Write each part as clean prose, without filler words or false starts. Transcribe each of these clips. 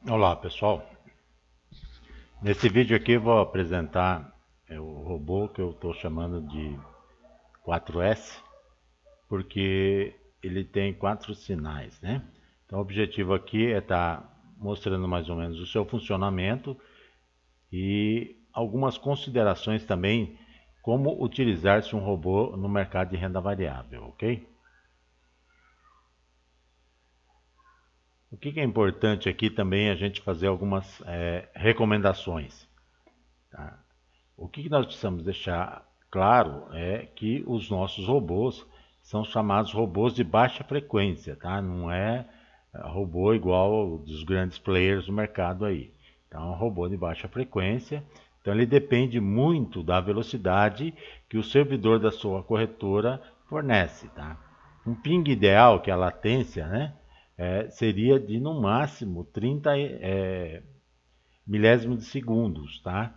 Olá pessoal, nesse vídeo aqui eu vou apresentar o robô que eu estou chamando de 4S, porque ele tem 4 sinais, né? Então o objetivo aqui é estar mostrando mais ou menos o seu funcionamento e algumas considerações também como utilizar-se um robô no mercado de renda variável, ok? O que é importante aqui também é a gente fazer algumas recomendações, tá? O que nós precisamos deixar claro é que os nossos robôs são chamados robôs de baixa frequência, tá? Não é robô igual dos grandes players do mercado aí. Então, é um robô de baixa frequência. Então, ele depende muito da velocidade que o servidor da sua corretora fornece, tá? Um ping ideal, que é a latência, né? Seria de no máximo 30 milésimos de segundos, tá?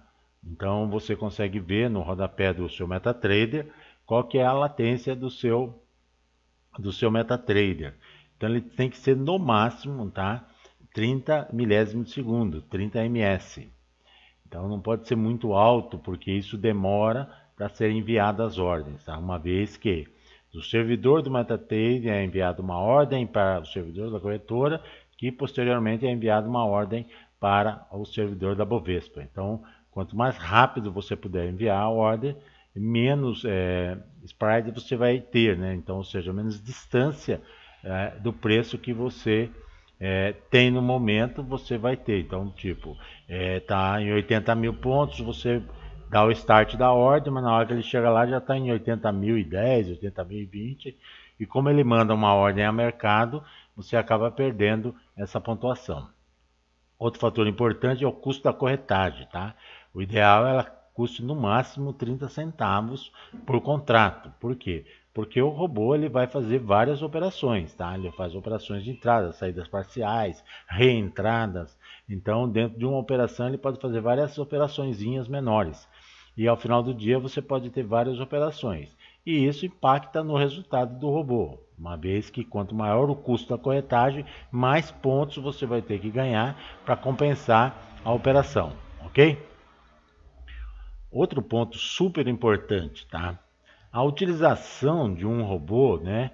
Então você consegue ver no rodapé do seu MetaTrader qual que é a latência do seu MetaTrader. Então ele tem que ser no máximo, tá? 30 milésimos de segundo, 30 ms. Então não pode ser muito alto, porque isso demora para ser enviadas as ordens, tá? Uma vez que do servidor do MetaTrader é enviada uma ordem para o servidor da corretora, que posteriormente é enviada uma ordem para o servidor da Bovespa. Então, quanto mais rápido você puder enviar a ordem, menos spread você vai ter, né? Então, ou seja, menos distância do preço que você tem no momento, você vai ter. Então, tipo, tá em 80 mil pontos, você dá o start da ordem, mas na hora que ele chega lá já está em 80.010, 80.020, e como ele manda uma ordem a mercado, você acaba perdendo essa pontuação. Outro fator importante é o custo da corretagem, tá? O ideal é ela custe no máximo 30 centavos por contrato. Por quê? Porque o robô ele vai fazer várias operações, tá? Ele faz operações de entrada, saídas parciais, reentradas. Então, dentro de uma operação, ele pode fazer várias operaçõezinhas menores. E ao final do dia, você pode ter várias operações. E isso impacta no resultado do robô, uma vez que quanto maior o custo da corretagem, mais pontos você vai ter que ganhar para compensar a operação, ok? Outro ponto super importante, tá? A utilização de um robô, né,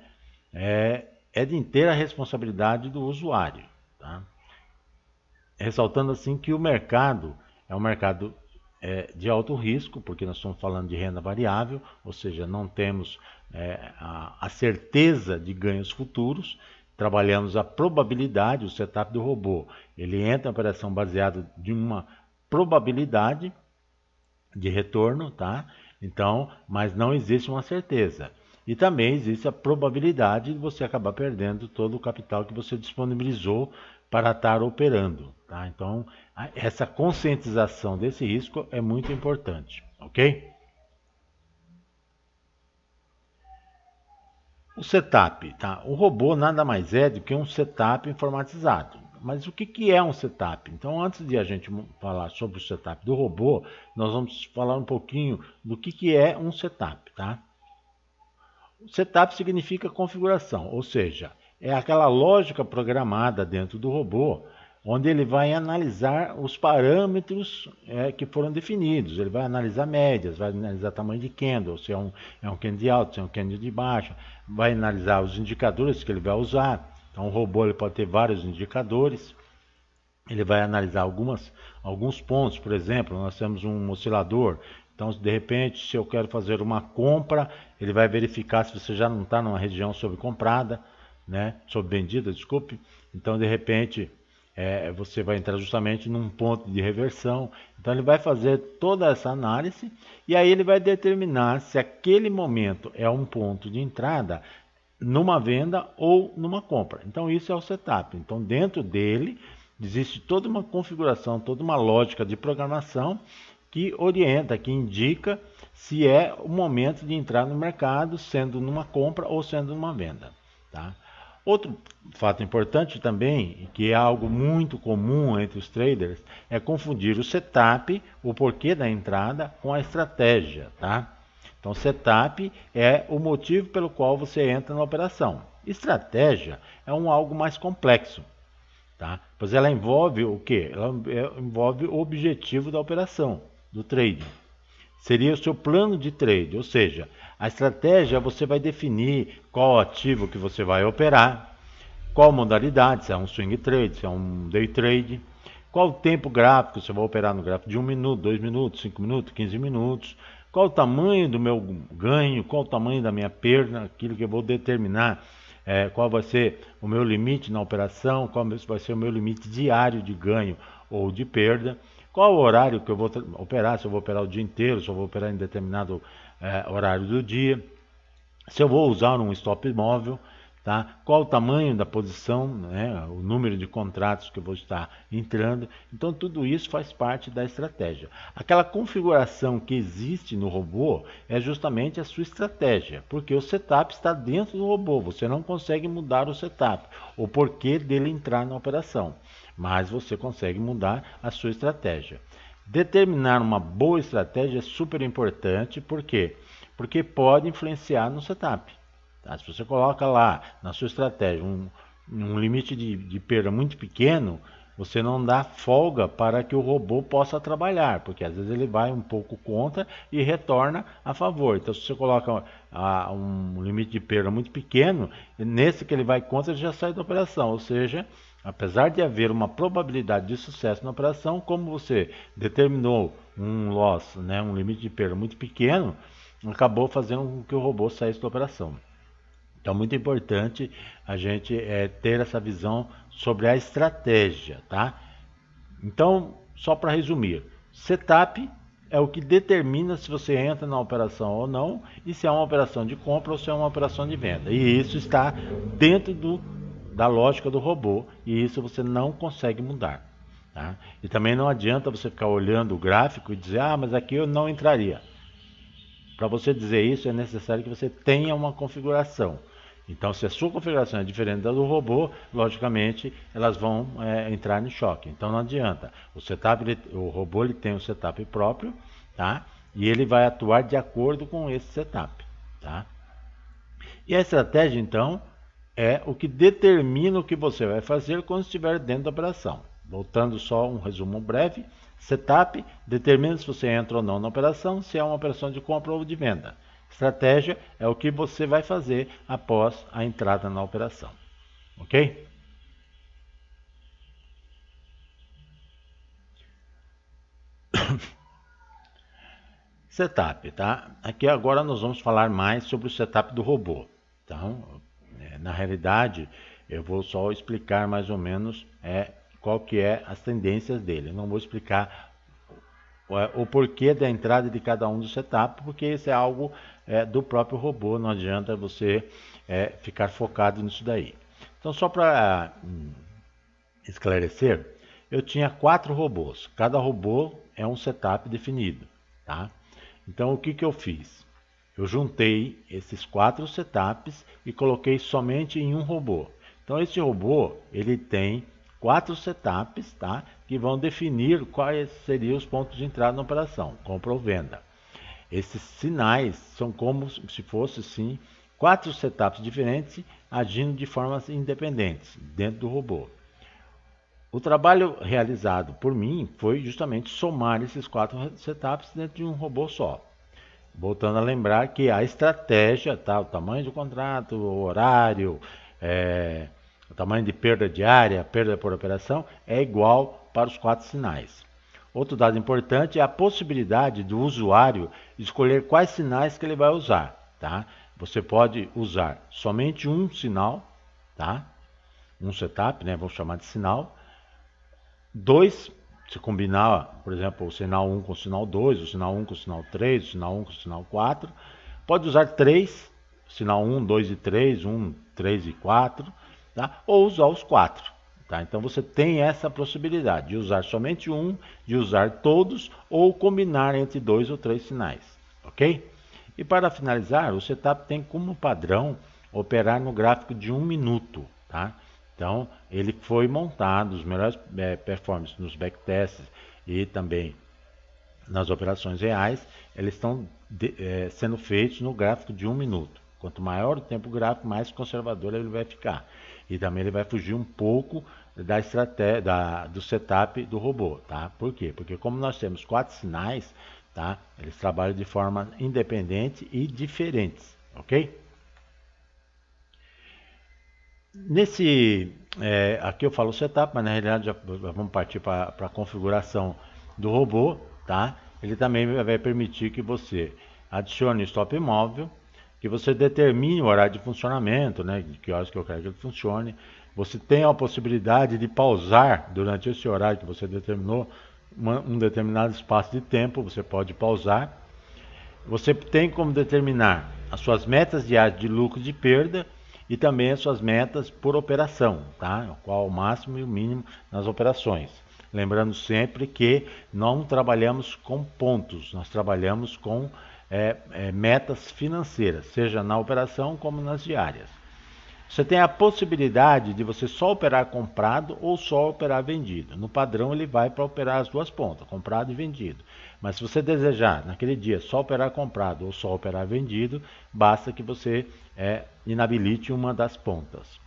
é de inteira responsabilidade do usuário, tá? Ressaltando assim que o mercado é um mercado de alto risco, porque nós estamos falando de renda variável, ou seja, não temos a certeza de ganhos futuros, trabalhamos a probabilidade, o setup do robô. Ele entra em operação baseado de uma probabilidade de retorno, tá? Então, mas não existe uma certeza. E também existe a probabilidade de você acabar perdendo todo o capital que você disponibilizou para estar operando, tá? Então, essa conscientização desse risco é muito importante, ok? O setup, tá? O robô nada mais é do que um setup informatizado. Mas o que é um setup? Então, antes de a gente falar sobre o setup do robô, nós vamos falar um pouquinho do que é um setup, tá? O setup significa configuração, ou seja, é aquela lógica programada dentro do robô, onde ele vai analisar os parâmetros que foram definidos. Ele vai analisar médias, vai analisar tamanho de candle, se é um candle alto, se é um candle de baixa, vai analisar os indicadores que ele vai usar. Então, o robô ele pode ter vários indicadores. Ele vai analisar alguns pontos, por exemplo, nós temos um oscilador. Então, de repente, se eu quero fazer uma compra, ele vai verificar se você já não está numa região sobrecomprada, né? Sobrevendida, desculpe. Então, de repente, você vai entrar justamente num ponto de reversão. Então, ele vai fazer toda essa análise e aí ele vai determinar se aquele momento é um ponto de entrada numa venda ou numa compra. Então, isso é o setup. Então, dentro dele existe toda uma configuração, toda uma lógica de programação que orienta, que indica se é o momento de entrar no mercado, sendo numa compra ou sendo numa venda, tá? Outro fato importante também, que é algo muito comum entre os traders, é confundir o setup, o porquê da entrada, com a estratégia, tá? Então, setup é o motivo pelo qual você entra na operação. Estratégia é algo mais complexo. tá? Pois ela envolve o quê? Ela envolve o objetivo da operação, do trade. Seria o seu plano de trade, ou seja, a estratégia você vai definir qual ativo que você vai operar, qual modalidade, se é um swing trade, se é um day trade, qual o tempo gráfico, você vai operar no gráfico de 1 minuto, 2 minutos, 5 minutos, 15 minutos, qual o tamanho do meu ganho, qual o tamanho da minha perda, aquilo que eu vou determinar, qual vai ser o meu limite na operação, qual vai ser o meu limite diário de ganho ou de perda, qual o horário que eu vou operar, se eu vou operar o dia inteiro, se eu vou operar em determinado horário do dia, se eu vou usar um stop móvel, tá? Qual o tamanho da posição, né? O número de contratos que eu vou estar entrando. Então tudo isso faz parte da estratégia. Aquela configuração que existe no robô é justamente a sua estratégia, porque o setup está dentro do robô, você não consegue mudar o setup, o porquê dele entrar na operação, mas você consegue mudar a sua estratégia. Determinar uma boa estratégia é super importante, por quê? Porque pode influenciar no setup. Tá? Se você coloca lá na sua estratégia um limite de perda muito pequeno, você não dá folga para que o robô possa trabalhar, porque às vezes ele vai um pouco contra e retorna a favor. Então se você coloca um limite de perda muito pequeno, nesse que ele vai contra ele já sai da operação, ou seja, apesar de haver uma probabilidade de sucesso na operação, como você determinou um loss, né, um limite de perda muito pequeno, acabou fazendo com que o robô saísse da operação. Então, muito importante a gente ter essa visão sobre a estratégia, tá? Então, só para resumir, setup é o que determina se você entra na operação ou não, e se é uma operação de compra ou se é uma operação de venda. E isso está dentro da lógica do robô, e isso você não consegue mudar. Tá? E também não adianta você ficar olhando o gráfico e dizer, ah, mas aqui eu não entraria. Para você dizer isso, é necessário que você tenha uma configuração. Então, se a sua configuração é diferente da do robô, logicamente, elas vão entrar em choque. Então, não adianta. O robô ele tem um setup próprio, tá? E ele vai atuar de acordo com esse setup, tá? E a estratégia, então, é o que determina o que você vai fazer quando estiver dentro da operação. Voltando só um resumo breve, setup determina se você entra ou não na operação, se é uma operação de compra ou de venda. Estratégia é o que você vai fazer após a entrada na operação. Ok? Setup, tá? Aqui agora nós vamos falar mais sobre o setup do robô. Então, na realidade, eu vou só explicar mais ou menos qual que é as tendências dele. Eu não vou explicar o porquê da entrada de cada um dos setups, porque isso é algo do próprio robô, não adianta você ficar focado nisso daí. Então, só para esclarecer, eu tinha 4 robôs, cada robô é um setup definido, tá? Então, o que eu fiz? Eu juntei esses 4 setups e coloquei somente em um robô. Então, esse robô, ele tem 4 setups, tá? Que vão definir quais seriam os pontos de entrada na operação, compra ou venda. Esses sinais são como se fossem, sim, 4 setups diferentes agindo de formas independentes dentro do robô. O trabalho realizado por mim foi justamente somar esses 4 setups dentro de um robô só. Voltando a lembrar que a estratégia, tá? O tamanho do contrato, o horário, o tamanho de perda diária, perda por operação, é igual para os 4 sinais. Outro dado importante é a possibilidade do usuário escolher quais sinais que ele vai usar, tá? Você pode usar somente um sinal, tá? Um setup, né? Vamos chamar de sinal. 2, se combinar, por exemplo, o sinal 1 com o sinal 2, o sinal 1 com o sinal 3, o sinal 1 com o sinal 4. Pode usar 3, sinal 1, 2 e 3, 1, 3 e 4, tá? Ou usar os 4. Tá? Então você tem essa possibilidade de usar somente um, de usar todos ou combinar entre 2 ou 3 sinais. Ok? E para finalizar, o setup tem como padrão operar no gráfico de 1 minuto. Tá? Então ele foi montado, os melhores performances nos backtests e também nas operações reais, eles estão sendo feitos no gráfico de 1 minuto. Quanto maior o tempo gráfico, mais conservador ele vai ficar. E também ele vai fugir um pouco da estratégia, do setup do robô, tá? Por quê? Porque como nós temos 4 sinais, tá? Eles trabalham de forma independente e diferentes, ok? Aqui eu falo setup, mas na realidade já vamos partir para a configuração do robô, tá? Ele também vai permitir que você adicione o stop móvel, que você determine o horário de funcionamento, né? De que horas que eu quero que ele funcione. Você tem a possibilidade de pausar durante esse horário que você determinou, um determinado espaço de tempo, você pode pausar. Você tem como determinar as suas metas diárias de lucro e de perda e também as suas metas por operação, tá? Qual o máximo e o mínimo nas operações. Lembrando sempre que não trabalhamos com pontos, nós trabalhamos com metas financeiras, seja na operação como nas diárias. Você tem a possibilidade de você só operar comprado ou só operar vendido. No padrão ele vai para operar as duas pontas, comprado e vendido. Mas se você desejar naquele dia só operar comprado ou só operar vendido, basta que você inabilite uma das pontas.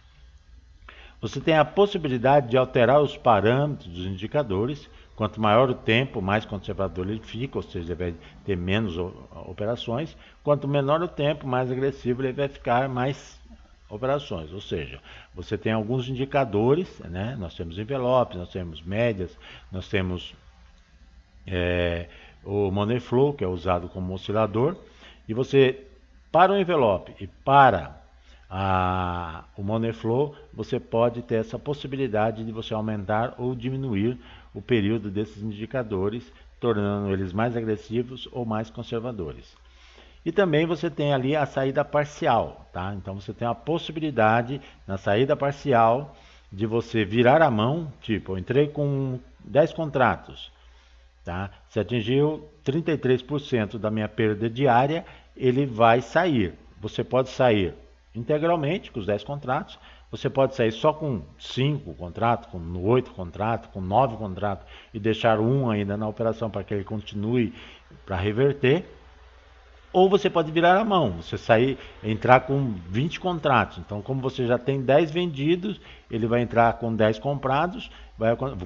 Você tem a possibilidade de alterar os parâmetros dos indicadores. Quanto maior o tempo, mais conservador ele fica, ou seja, ele vai ter menos operações. Quanto menor o tempo, mais agressivo ele vai ficar, mais operações. Ou seja, você tem alguns indicadores, né? Nós temos envelopes, nós temos médias, nós temos o Money Flow, que é usado como oscilador, e você, para o envelope e para o Money Flow, você pode ter essa possibilidade de você aumentar ou diminuir o período desses indicadores, tornando eles mais agressivos ou mais conservadores. E também você tem ali a saída parcial, tá? Então você tem a possibilidade na saída parcial de você virar a mão, tipo, eu entrei com 10 contratos, tá? Se atingiu 33% da minha perda diária, ele vai sair. Você pode sair integralmente com os 10 contratos, você pode sair só com 5 contratos, com 8 contratos, com 9 contratos e deixar um ainda na operação para que ele continue para reverter. Ou você pode virar a mão, você entrar com 20 contratos. Então, como você já tem 10 vendidos, ele vai entrar com 10 comprados,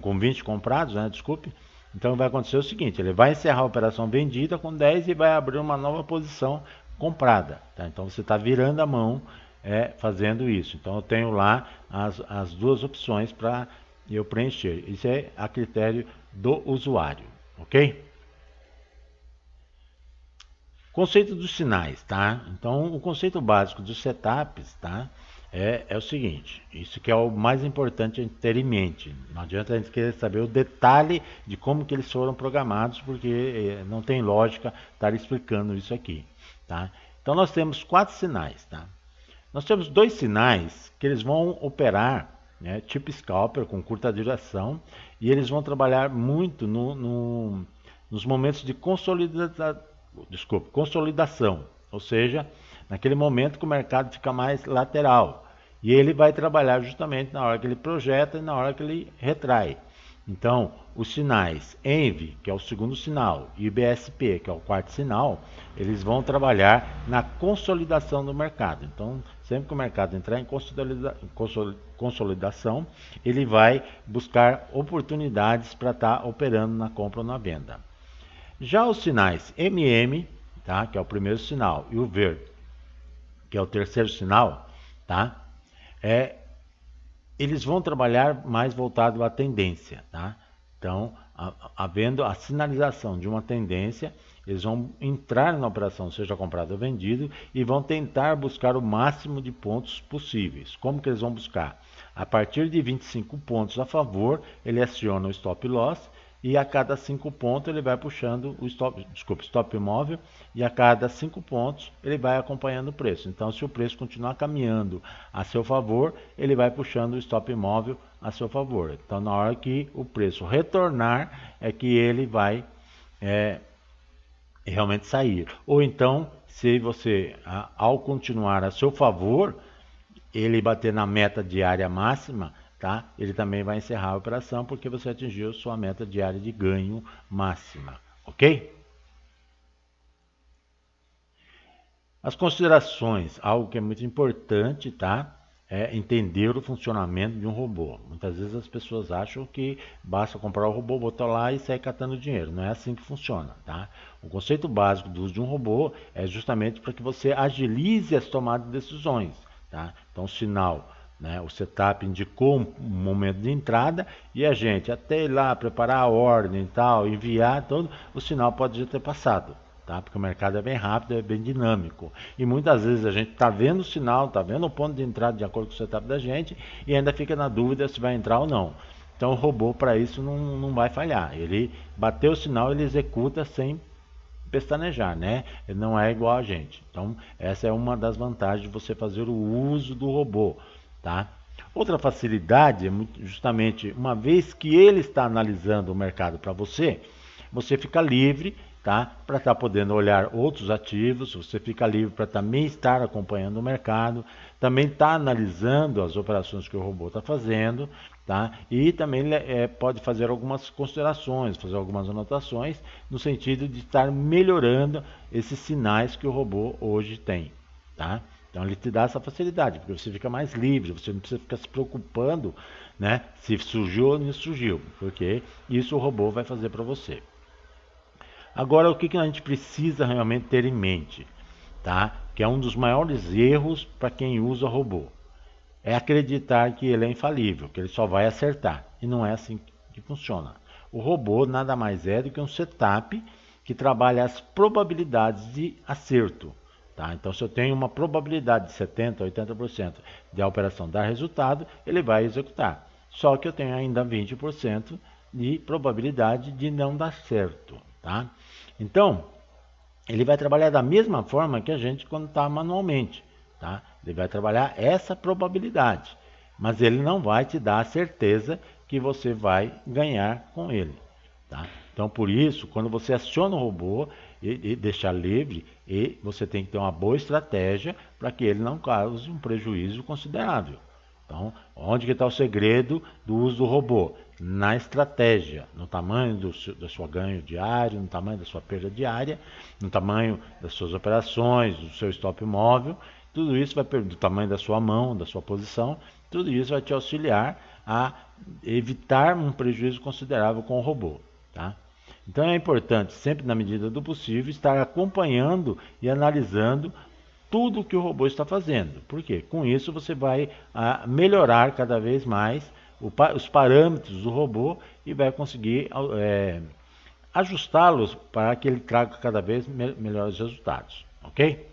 com 20 comprados, né? Desculpe. Então vai acontecer o seguinte, ele vai encerrar a operação vendida com 10 e vai abrir uma nova posição comprada. Tá? Então você está virando a mão fazendo isso. Então eu tenho lá as duas opções para eu preencher. Isso é a critério do usuário, ok? Conceito dos sinais, tá? Então, o conceito básico dos setups, tá? É o seguinte, isso que é o mais importante a gente ter em mente. Não adianta a gente querer saber o detalhe de como que eles foram programados, porque não tem lógica estar explicando isso aqui, tá? Então, nós temos 4 sinais, tá? Nós temos 2 sinais que eles vão operar, né, tipo scalper, com curta duração, e eles vão trabalhar muito nos momentos de consolidação, ou seja, naquele momento que o mercado fica mais lateral. E ele vai trabalhar justamente na hora que ele projeta e na hora que ele retrai. Então, os sinais ENVE, que é o segundo sinal, e IBSP, que é o quarto sinal, eles vão trabalhar na consolidação do mercado. Então, sempre que o mercado entrar em consolidação, ele vai buscar oportunidades para estar operando na compra ou na venda. Já os sinais MM, tá, que é o primeiro sinal, e o VER, que é o terceiro sinal, tá, eles vão trabalhar mais voltado à tendência. Tá? Então, havendo a sinalização de uma tendência, eles vão entrar na operação, seja comprado ou vendido, e vão tentar buscar o máximo de pontos possíveis. Como que eles vão buscar? A partir de 25 pontos a favor, ele aciona o stop loss, e a cada 5 pontos ele vai puxando o stop móvel, e a cada 5 pontos ele vai acompanhando o preço. Então, se o preço continuar caminhando a seu favor, ele vai puxando o stop móvel a seu favor. Então, na hora que o preço retornar, é que ele vai realmente sair. Ou então, se você, ao continuar a seu favor, ele bater na meta diária máxima, tá? Ele também vai encerrar a operação porque você atingiu sua meta diária de ganho máxima, ok? As considerações, algo que é muito importante, tá? entender o funcionamento de um robô. Muitas vezes as pessoas acham que basta comprar o robô, botar lá e sair catando dinheiro. Não é assim que funciona, tá? O conceito básico do uso de um robô é justamente para que você agilize as tomadas de decisões, tá? Então, o sinal, né, o setup indicou um momento de entrada e a gente até ir lá preparar a ordem e tal, enviar todo, o sinal pode já ter passado. Tá? Porque o mercado é bem rápido, é bem dinâmico. E muitas vezes a gente está vendo o sinal, está vendo o ponto de entrada de acordo com o setup da gente e ainda fica na dúvida se vai entrar ou não. Então o robô para isso não vai falhar. Ele bateu o sinal, ele executa sem pestanejar, né? Ele não é igual a gente. Então essa é uma das vantagens de você fazer o uso do robô, tá? Outra facilidade é justamente uma vez que ele está analisando o mercado para você, você fica livre, tá? Para estar podendo olhar outros ativos, você fica livre para também estar acompanhando o mercado, também está analisando as operações que o robô está fazendo, tá? E também pode fazer algumas considerações, fazer algumas anotações no sentido de estar melhorando esses sinais que o robô hoje tem, tá? Então ele te dá essa facilidade, porque você fica mais livre, você não precisa ficar se preocupando, né, se surgiu ou não surgiu, porque isso o robô vai fazer para você. Agora, o que a gente precisa realmente ter em mente, tá? Que é um dos maiores erros para quem usa robô. É acreditar que ele é infalível, que ele só vai acertar. E não é assim que funciona. O robô nada mais é do que um setup que trabalha as probabilidades de acerto. Tá? Então, se eu tenho uma probabilidade de 70% a 80% de a operação dar resultado, ele vai executar. Só que eu tenho ainda 20% de probabilidade de não dar certo. Tá? Então, ele vai trabalhar da mesma forma que a gente quando está manualmente. Tá? Ele vai trabalhar essa probabilidade, mas ele não vai te dar a certeza que você vai ganhar com ele. Tá? Então, por isso, quando você aciona o robô e deixar livre, você tem que ter uma boa estratégia para que ele não cause um prejuízo considerável. Então, onde que está o segredo do uso do robô? Na estratégia, no tamanho do seu ganho diário, no tamanho da sua perda diária, no tamanho das suas operações, do seu stop móvel, tudo isso vai do tamanho da sua mão, da sua posição, tudo isso vai te auxiliar a evitar um prejuízo considerável com o robô. Tá? Então é importante, sempre na medida do possível, estar acompanhando e analisando tudo o que o robô está fazendo. Por quê? Com isso você vai melhorar cada vez mais os parâmetros do robô e vai conseguir ajustá-los para que ele traga cada vez melhores resultados. Ok?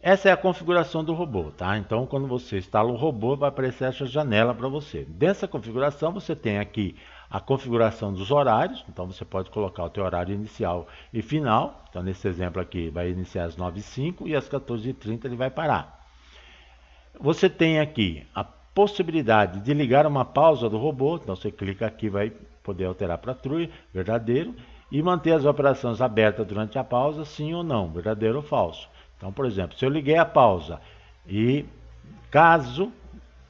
Essa é a configuração do robô, tá? Então, quando você instala o robô, vai aparecer essa janela para você. Dessa configuração, você tem aqui a configuração dos horários. Então, você pode colocar o teu horário inicial e final. Então, nesse exemplo aqui, vai iniciar às 9h05 e às 14h30 ele vai parar. Você tem aqui a possibilidade de ligar uma pausa do robô. Então, você clica aqui, vai poder alterar para true, verdadeiro, e manter as operações abertas durante a pausa, sim ou não, verdadeiro ou falso. Então, por exemplo, se eu liguei a pausa e caso,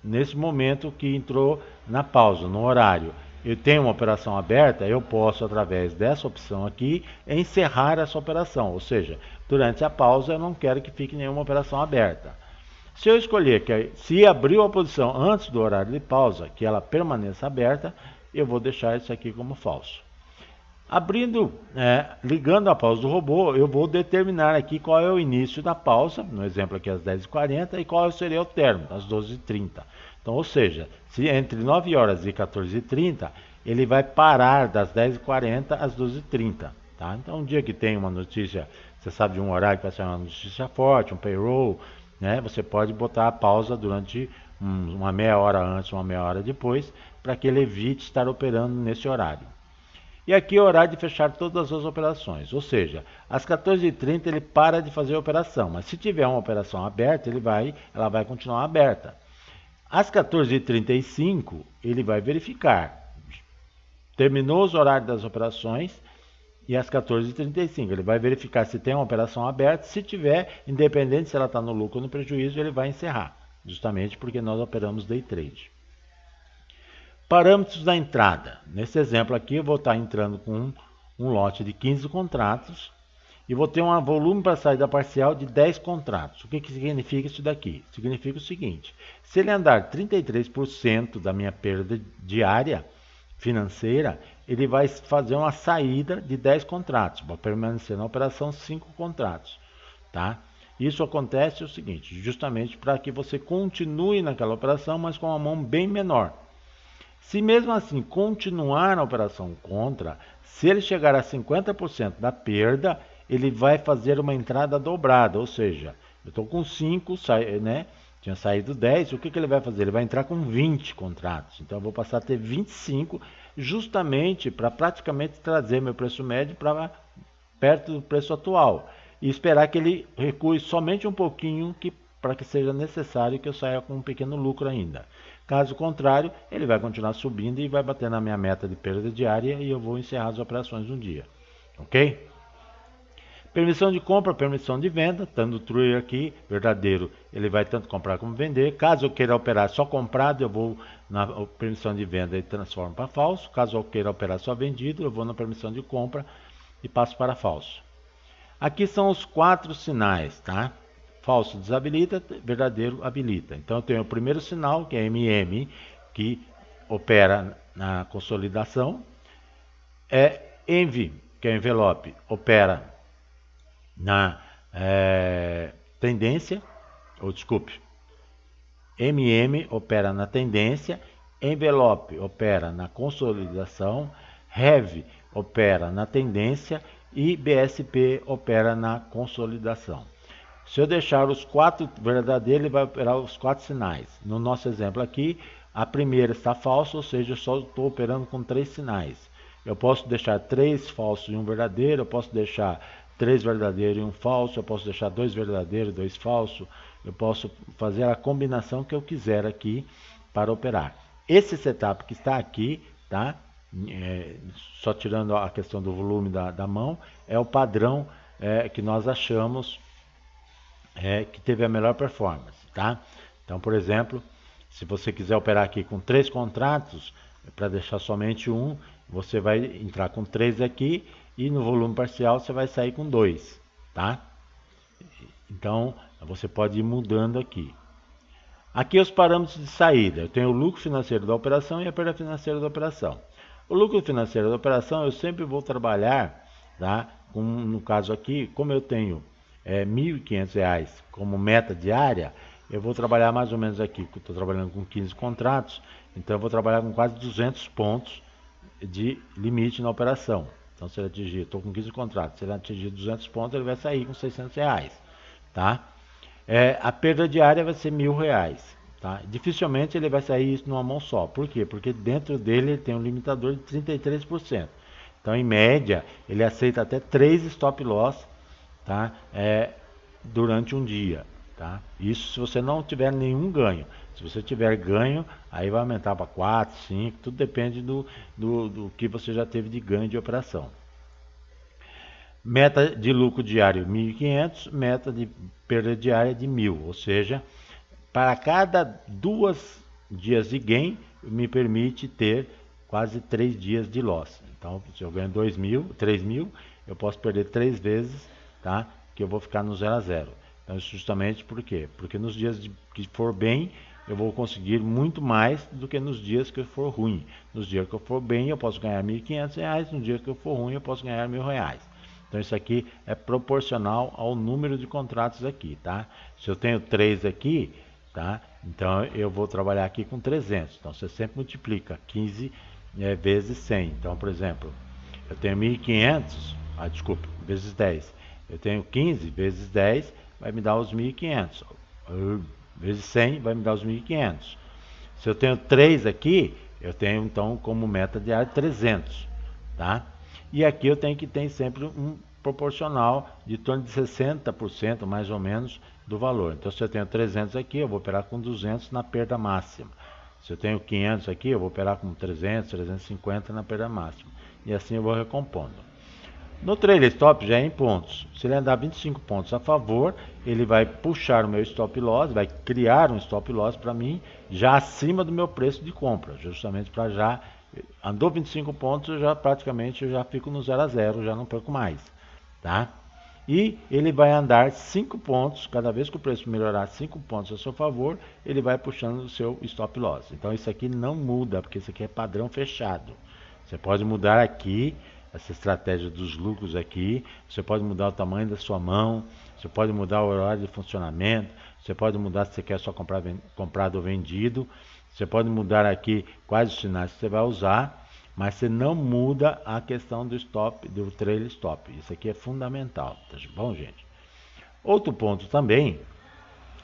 nesse momento que entrou na pausa, no horário, eu tenho uma operação aberta, eu posso, através dessa opção aqui, encerrar essa operação. Ou seja, durante a pausa eu não quero que fique nenhuma operação aberta. Se eu escolher que se abriu a posição antes do horário de pausa, que ela permaneça aberta, eu vou deixar isso aqui como falso. Ligando a pausa do robô, eu vou determinar aqui qual é o início da pausa, no exemplo aqui às 10h40, e qual seria o término, às 12h30. Então, ou seja, se entre 9 horas e 14h30, ele vai parar das 10h40 às 12h30. Tá? Então, um dia que tem uma notícia, você sabe de um horário que vai ser uma notícia forte, um payroll, né? Você pode botar a pausa durante uma meia hora antes, uma meia hora depois, para que ele evite estar operando nesse horário. E aqui é o horário de fechar todas as operações, ou seja, às 14h30 ele para de fazer a operação, mas se tiver uma operação aberta, ela vai continuar aberta. Às 14h35 ele vai verificar, terminou os horários das operações e às 14h35 ele vai verificar se tem uma operação aberta, se tiver, independente se ela está no lucro ou no prejuízo, ele vai encerrar, justamente porque nós operamos day trade. Parâmetros da entrada. Nesse exemplo aqui eu vou estar entrando com um lote de 15 contratos e vou ter um volume para saída parcial de 10 contratos. O que significa isso daqui? Significa o seguinte: se ele andar 33% da minha perda diária financeira, ele vai fazer uma saída de 10 contratos, vai permanecer na operação 5 contratos, tá? Isso acontece o seguinte, justamente para que você continue naquela operação, mas com uma mão bem menor. Se mesmo assim continuar na operação contra, se ele chegar a 50% da perda, ele vai fazer uma entrada dobrada, ou seja, eu estou com 5, né? Tinha saído 10, o que ele vai fazer? Ele vai entrar com 20 contratos, então eu vou passar a ter 25, justamente para praticamente trazer meu preço médio para perto do preço atual, e esperar que ele recue somente um pouquinho para que seja necessário que eu saia com um pequeno lucro ainda. Caso contrário, ele vai continuar subindo e vai bater na minha meta de perda diária e eu vou encerrar as operações no dia. Ok? Permissão de compra, permissão de venda, estando true aqui, verdadeiro, ele vai tanto comprar como vender. Caso eu queira operar só comprado, eu vou na permissão de venda e transformo para falso. Caso eu queira operar só vendido, eu vou na permissão de compra e passo para falso. Aqui são os 4 sinais, tá? Falso desabilita, verdadeiro habilita. Então eu tenho o primeiro sinal, que é MM, que opera na consolidação. ENVE, que é envelope, opera na tendência, ou desculpe, MM opera na tendência, envelope opera na consolidação, REV opera na tendência e BSP opera na consolidação. Se eu deixar os 4 verdadeiros, ele vai operar os 4 sinais. No nosso exemplo aqui, a primeira está falsa, ou seja, eu só estou operando com 3 sinais. Eu posso deixar 3 falsos e 1 verdadeiro, eu posso deixar 3 verdadeiros e 1 falso, eu posso deixar 2 verdadeiros e 2 falsos, eu posso fazer a combinação que eu quiser aqui para operar. Esse setup que está aqui, tá? Só tirando a questão do volume da mão, é o padrão que nós achamos que teve a melhor performance, tá? Então, por exemplo, se você quiser operar aqui com 3 contratos, para deixar somente um, você vai entrar com 3 aqui e no volume parcial você vai sair com 2, tá? Então, você pode ir mudando aqui. Aqui os parâmetros de saída. Eu tenho o lucro financeiro da operação e a perda financeira da operação. O lucro financeiro da operação eu sempre vou trabalhar, tá? No caso aqui, como eu tenho R$ 1.500 como meta diária, eu vou trabalhar mais ou menos aqui, estou trabalhando com 15 contratos, então eu vou trabalhar com quase 200 pontos de limite na operação. Então se ele atingir, estou com 15 contratos, se ele atingir 200 pontos, ele vai sair com R$ 600, tá? A perda diária vai ser R$ 1.000, tá? Dificilmente ele vai sair isso numa mão só. Por quê? Porque dentro dele ele tem um limitador de 33%. Então, em média, ele aceita até 3 stop loss, tá? Durante um dia, tá? Isso se você não tiver nenhum ganho. Se você tiver ganho, aí vai aumentar para 4, 5, tudo depende do que você já teve de ganho de operação. Meta de lucro diário 1.500, meta de perda diária de 1.000, ou seja, para cada 2 dias de gain, me permite ter quase 3 dias de loss. Então, se eu ganho 2.000, 3.000, eu posso perder 3 vezes, tá? Que eu vou ficar no 0 a 0. Então, isso justamente por quê? Porque nos dias que for bem, eu vou conseguir muito mais do que nos dias que for ruim. Nos dias que eu for bem, eu posso ganhar R$ 1.500, no dia que eu for ruim, eu posso ganhar R$ 1.000. Então isso aqui é proporcional ao número de contratos aqui, tá? Se eu tenho 3 aqui, tá? Então eu vou trabalhar aqui com 300. Então você sempre multiplica 15 vezes 100. Então, por exemplo, eu tenho 1.500, desculpa, vezes 10. Eu tenho 15 vezes 10, vai me dar os 1.500. Vezes 100 vai me dar os 1.500. Se eu tenho 3 aqui, eu tenho então como meta diária 300, tá? E aqui eu tenho que ter sempre um proporcional de torno de 60% mais ou menos do valor. Então se eu tenho 300 aqui, eu vou operar com 200 na perda máxima. Se eu tenho 500 aqui, eu vou operar com 300, 350 na perda máxima. E assim eu vou recompondo. No trailer stop já é em pontos. Se ele andar 25 pontos a favor, ele vai puxar o meu stop loss, vai criar um stop loss para mim já acima do meu preço de compra, justamente para já andou 25 pontos, eu já praticamente fico no 0 a 0, já não perco mais, tá? e ele vai andar 5 pontos, cada vez que o preço melhorar 5 pontos a seu favor, ele vai puxando o seu stop loss. Então isso aqui não muda, porque isso aqui é padrão fechado. Você pode mudar aqui, essa estratégia dos lucros aqui, você pode mudar o tamanho da sua mão, você pode mudar o horário de funcionamento, você pode mudar se você quer só comprar comprado ou vendido, você pode mudar aqui quais os sinais que você vai usar, mas você não muda a questão do stop, do trailer stop. Isso aqui é fundamental, tá bom, gente? Outro ponto também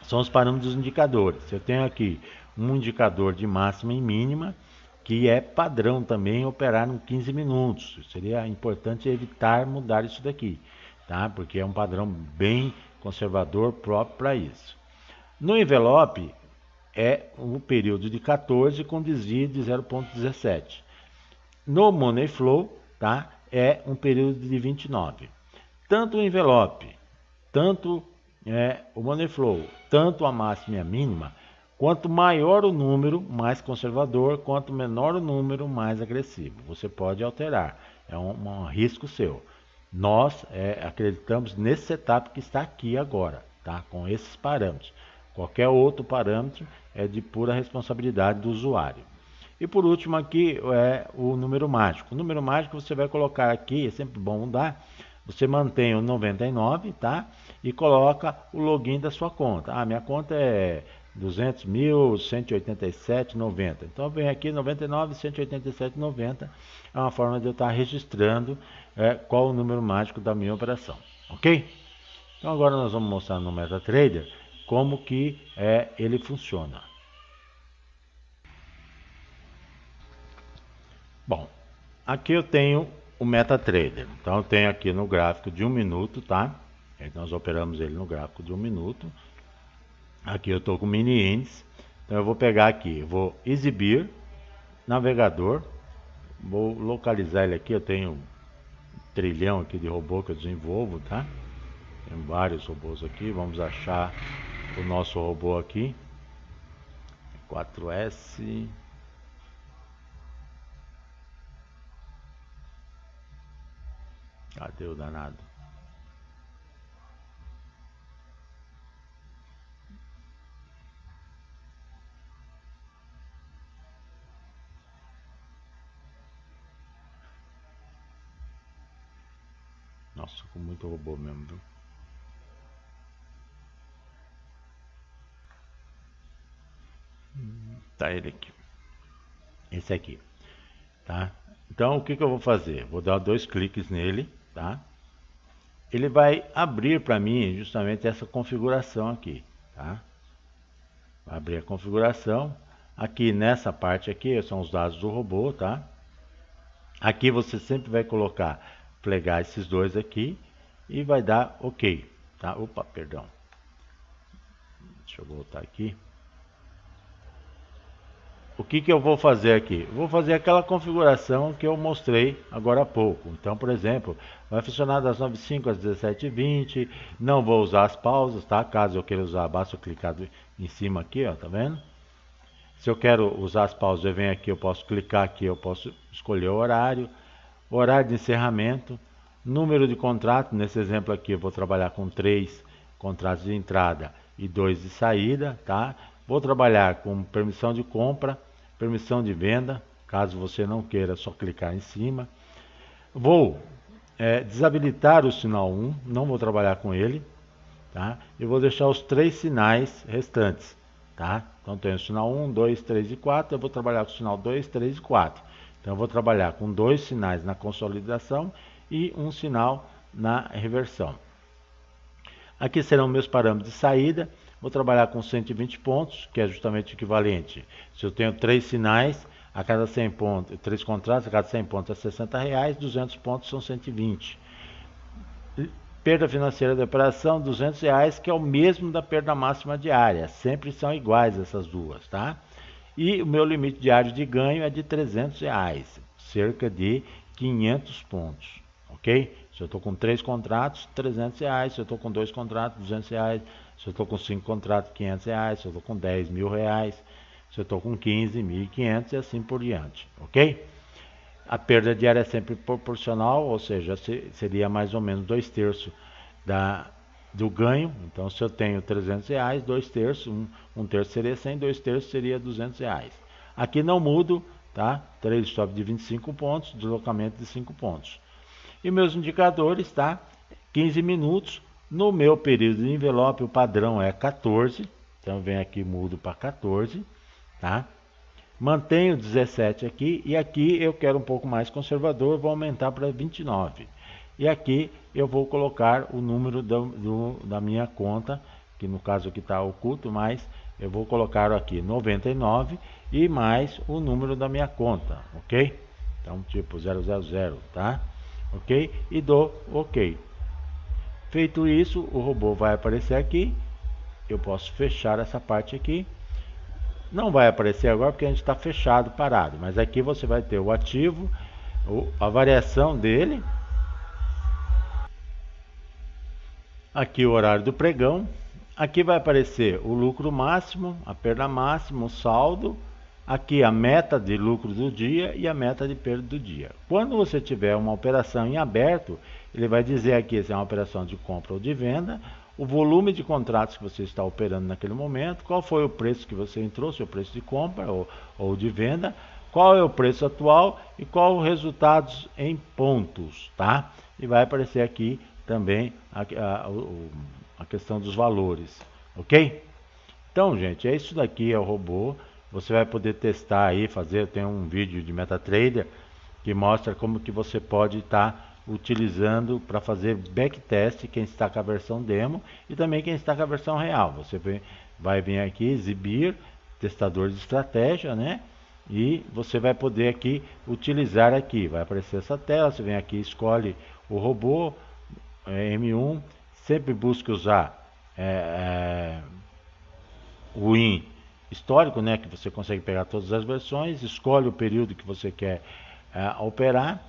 são os parâmetros dos indicadores. Eu tenho aqui um indicador de máxima e mínima, que é padrão também operar em 15 minutos. Seria importante evitar mudar isso daqui, tá? Porque é um padrão bem conservador próprio para isso. No envelope é um período de 14 com desvio de 0,17. No Money Flow, tá? É um período de 29. Tanto o envelope, tanto o Money Flow, tanto a máxima e a mínima, quanto maior o número, mais conservador, quanto menor o número, mais agressivo. Você pode alterar, é um risco seu. Nós acreditamos nesse setup que está aqui agora, tá? Com esses parâmetros. Qualquer outro parâmetro é de pura responsabilidade do usuário. E por último aqui é o número mágico. O número mágico você vai colocar aqui, é sempre bom mudar. Você mantém o 99, tá? E coloca o login da sua conta. Ah, minha conta é 200.187,90. Então vem aqui 99.187,90. É uma forma de eu estar registrando qual o número mágico da minha operação. Ok? Então agora nós vamos mostrar no MetaTrader como que ele funciona. Bom, aqui eu tenho o MetaTrader. Então eu tenho aqui no gráfico de 1 minuto, tá? Então nós operamos ele no gráfico de 1 minuto. Aqui eu estou com mini índice. Então eu vou pegar aqui, vou exibir, navegador, vou localizar ele aqui. Eu tenho 1 trilhão aqui de robô que eu desenvolvo, tá? Tem vários robôs aqui. Vamos achar o nosso robô aqui. 4S. Cadê o danado? Nossa, com muito robô mesmo, viu? Tá ele aqui. Esse aqui, tá? Então o que eu vou fazer? Vou dar 2 cliques nele, tá? Ele vai abrir para mim justamente essa configuração aqui, tá? Vai abrir a configuração. Aqui nessa parte aqui são os dados do robô, tá? Aqui você sempre vai plegar esses dois aqui e vai dar OK, tá? Opa, perdão. Deixa eu voltar aqui. O que eu vou fazer aqui? Vou fazer aquela configuração que eu mostrei agora há pouco. Então, por exemplo, vai funcionar das 9h05 às 17h20. Não vou usar as pausas, tá? Caso eu queira usar, basta eu clicar em cima aqui, ó, tá vendo? Se eu quero usar as pausas, eu venho aqui, eu posso clicar aqui, eu posso escolher o horário de encerramento, número de contrato. Nesse exemplo aqui eu vou trabalhar com 3 contratos de entrada e 2 de saída, tá? Vou trabalhar com permissão de compra, permissão de venda, caso você não queira, é só clicar em cima. Vou desabilitar o sinal 1, não vou trabalhar com ele, tá? E vou deixar os 3 sinais restantes, tá? Então tem o sinal 1, 2, 3 e 4, eu vou trabalhar com o sinal 2, 3 e 4. Então eu vou trabalhar com 2 sinais na consolidação e 1 sinal na reversão. Aqui serão meus parâmetros de saída. Vou trabalhar com 120 pontos, que é justamente o equivalente. Se eu tenho 3 sinais, a cada 100 pontos, 3 contratos, a cada 100 pontos é R$60, 200 pontos são 120. Perda financeira da operação, R$200, que é o mesmo da perda máxima diária. Sempre são iguais essas duas, tá? E o meu limite diário de ganho é de R$300, cerca de 500 pontos, ok? Se eu estou com 3 contratos, R$300. Se eu estou com 2 contratos, R$200. Se eu estou com 5 contratos, R$500. Se eu estou com 10, R$1.000. Se eu estou com 15, R$1.500 e assim por diante, ok? A perda diária é sempre proporcional, ou seja, seria mais ou menos 2/3 do ganho. Então, se eu tenho 300 reais, 2/3, um terço seria 100, 2/3 seria 200 reais. Aqui não mudo, tá? Trade stop de 25 pontos, deslocamento de 5 pontos. E meus indicadores, tá? 15 minutos. No meu período de envelope, o padrão é 14. Então, eu venho aqui e mudo para 14, tá? Mantenho 17 aqui, e aqui eu quero um pouco mais conservador, vou aumentar para 29. E aqui eu vou colocar o número da minha conta, que no caso aqui está oculto, mas eu vou colocar aqui 99 e mais o número da minha conta, ok? Então tipo 000, tá? Ok? E dou ok. Feito isso, o robô vai aparecer aqui. Eu posso fechar essa parte aqui. Não vai aparecer agora porque a gente está fechado, parado. Mas aqui você vai ter o ativo, a variação dele. Aqui o horário do pregão. Aqui vai aparecer o lucro máximo, a perda máxima, o saldo. Aqui a meta de lucro do dia e a meta de perda do dia. Quando você tiver uma operação em aberto, ele vai dizer aqui se é uma operação de compra ou de venda, o volume de contratos que você está operando naquele momento, qual foi o preço que você entrou, seu preço de compra ou de venda, qual é o preço atual e qual os resultados em pontos, tá? E vai aparecer aqui também a questão dos valores, ok? Então, gente, é isso daqui, é o robô. Você vai poder testar aí, tem um vídeo de MetaTrader que mostra como que você pode estar utilizando para fazer backtest, quem está com a versão demo e também quem está com a versão real. Você vai vir aqui, exibir, testador de estratégia, né? E você vai poder aqui utilizar aqui, vai aparecer essa tela, você vem aqui, escolhe o robô, M1, sempre busque usar o IN histórico, né, que você consegue pegar todas as versões, escolhe o período que você quer operar,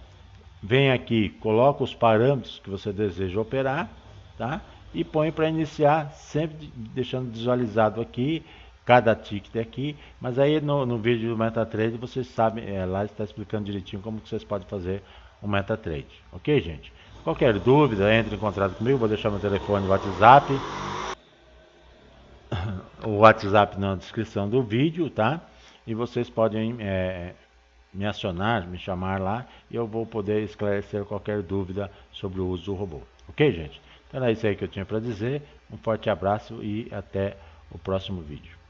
vem aqui, coloca os parâmetros que você deseja operar, tá? E põe para iniciar, sempre deixando visualizado aqui, cada ticket aqui, mas aí no vídeo do MetaTrader vocês sabem, lá está explicando direitinho como que vocês podem fazer o MetaTrader, ok, gente? Qualquer dúvida, entre em contato comigo, vou deixar meu telefone, WhatsApp, o WhatsApp na descrição do vídeo, tá? E vocês podem me acionar, me chamar lá e eu vou poder esclarecer qualquer dúvida sobre o uso do robô. Ok, gente? Então é isso aí que eu tinha para dizer. Um forte abraço e até o próximo vídeo.